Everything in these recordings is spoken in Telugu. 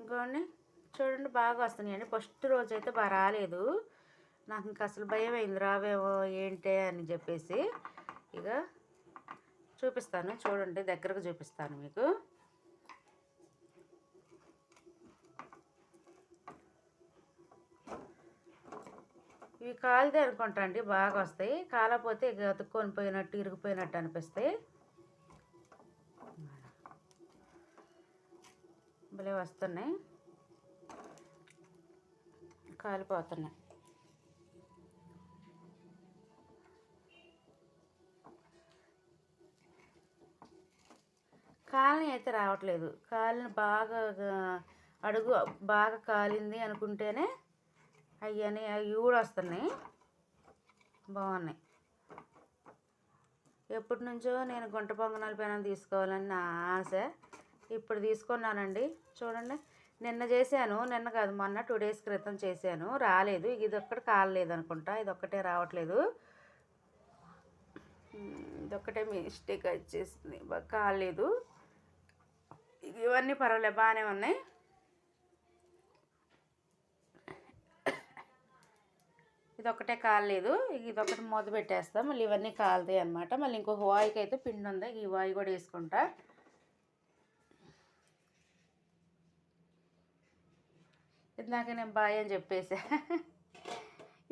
ఇంకోండి చూడండి బాగా వస్తున్నాయండి. ఫస్ట్ రోజు అయితే బాగా రాలేదు. నాకు ఇంకా అసలు భయం అయింది, రావేమో ఏంటి అని చెప్పేసి. ఇక చూపిస్తాను చూడండి, దగ్గరకు చూపిస్తాను మీకు. ఇవి కాలితే అనుకుంటా అండి బాగా వస్తాయి, కాలపోతే ఇక అతుక్కొని పోయినట్టు ఇరిగిపోయినట్టు అనిపిస్తాయి. భలే వస్తున్నాయి, కాలిపోతున్నాయి. కాలని అయితే రావట్లేదు. కాలిన బాగా అడుగు బాగా కాలింది అనుకుంటేనే అవి కూడా వస్తున్నాయి, బాగున్నాయి. ఎప్పటి నుంచో నేను గుంట పొంగనాల పెనం తీసుకోవాలని నా ఆశ. ఇప్పుడు తీసుకున్నానండి. చూడండి, నిన్న చేశాను, నిన్న కాదు మొన్న 2 days క్రితం చేశాను, రాలేదు. ఇది ఒక్కటి కాలలేదు అనుకుంటా, ఇది ఒక్కటే రావట్లేదు. ఇదొక్కటే మిస్టేక్ వచ్చేసింది, కాలేదు. ఇవన్నీ పర్వాలేదు, బాగానే ఉన్నాయి. ఇదొక్కటే కాలేదు, ఇదొక్కటి మూత పెట్టేస్తాం. మళ్ళీ ఇవన్నీ కాలుతాయి అనమాట. మళ్ళీ ఇంకొక వాయికి అయితే పిండి ఉంది, ఈ వాయి కూడా వేసుకుంటా. ఇందాక నేను బాయ్ అని చెప్పేసా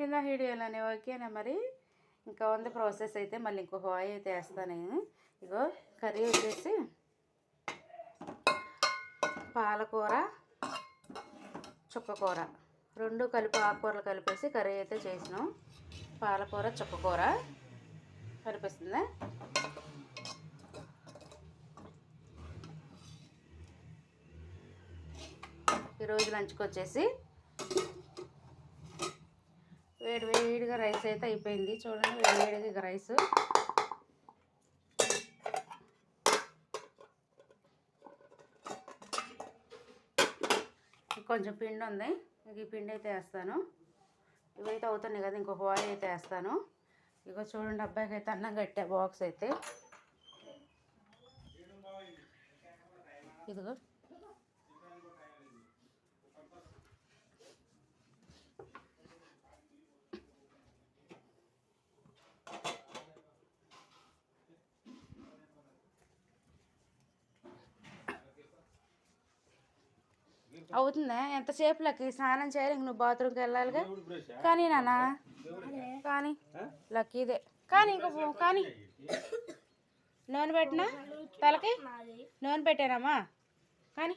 ఇందాక వీడియోలోనే. ఓకేనా మరి, ఇంకా ఉంది ప్రాసెస్ అయితే. మళ్ళీ ఇంకొక వాయి అయితే వేస్తాను నేను. ఇగో కర్రీ వచ్చేసి పాలకూర చుక్కకూర రెండు కలిపి, ఆకుకూరలు కలిపేసి కర్రీ అయితే చేసినాం. పాలకూర చుక్కకూర కనిపిస్తుందా. ఈరోజు లంచ్కి వచ్చేసి వేడిగా రైస్ అయితే అయిపోయింది. చూడండి, వేడిగా రైస్. కొంచెం పిండి ఉంది, ఈ పిండి అయితే వేస్తాను. ఇవైతే అవుతున్నాయి కదా, ఇంకొక ఆయిల్ అయితే వేస్తాను. ఇగో చూడండి, అబ్బాయికి అయితే అన్నం కట్టా బాక్స్ అయితే. ఇదిగో అవుతుందా? ఎంతసేపులకి స్నానం చేయాలి, ఇంక నువ్వు బాత్రూమ్కి వెళ్ళాలిగా. కానీ నాన్న, కానీ లక్కీదే, కానీ ఇంకో కానీ నూనె పెట్టినా తలకి నూనె పెట్టానమ్మా, కానీ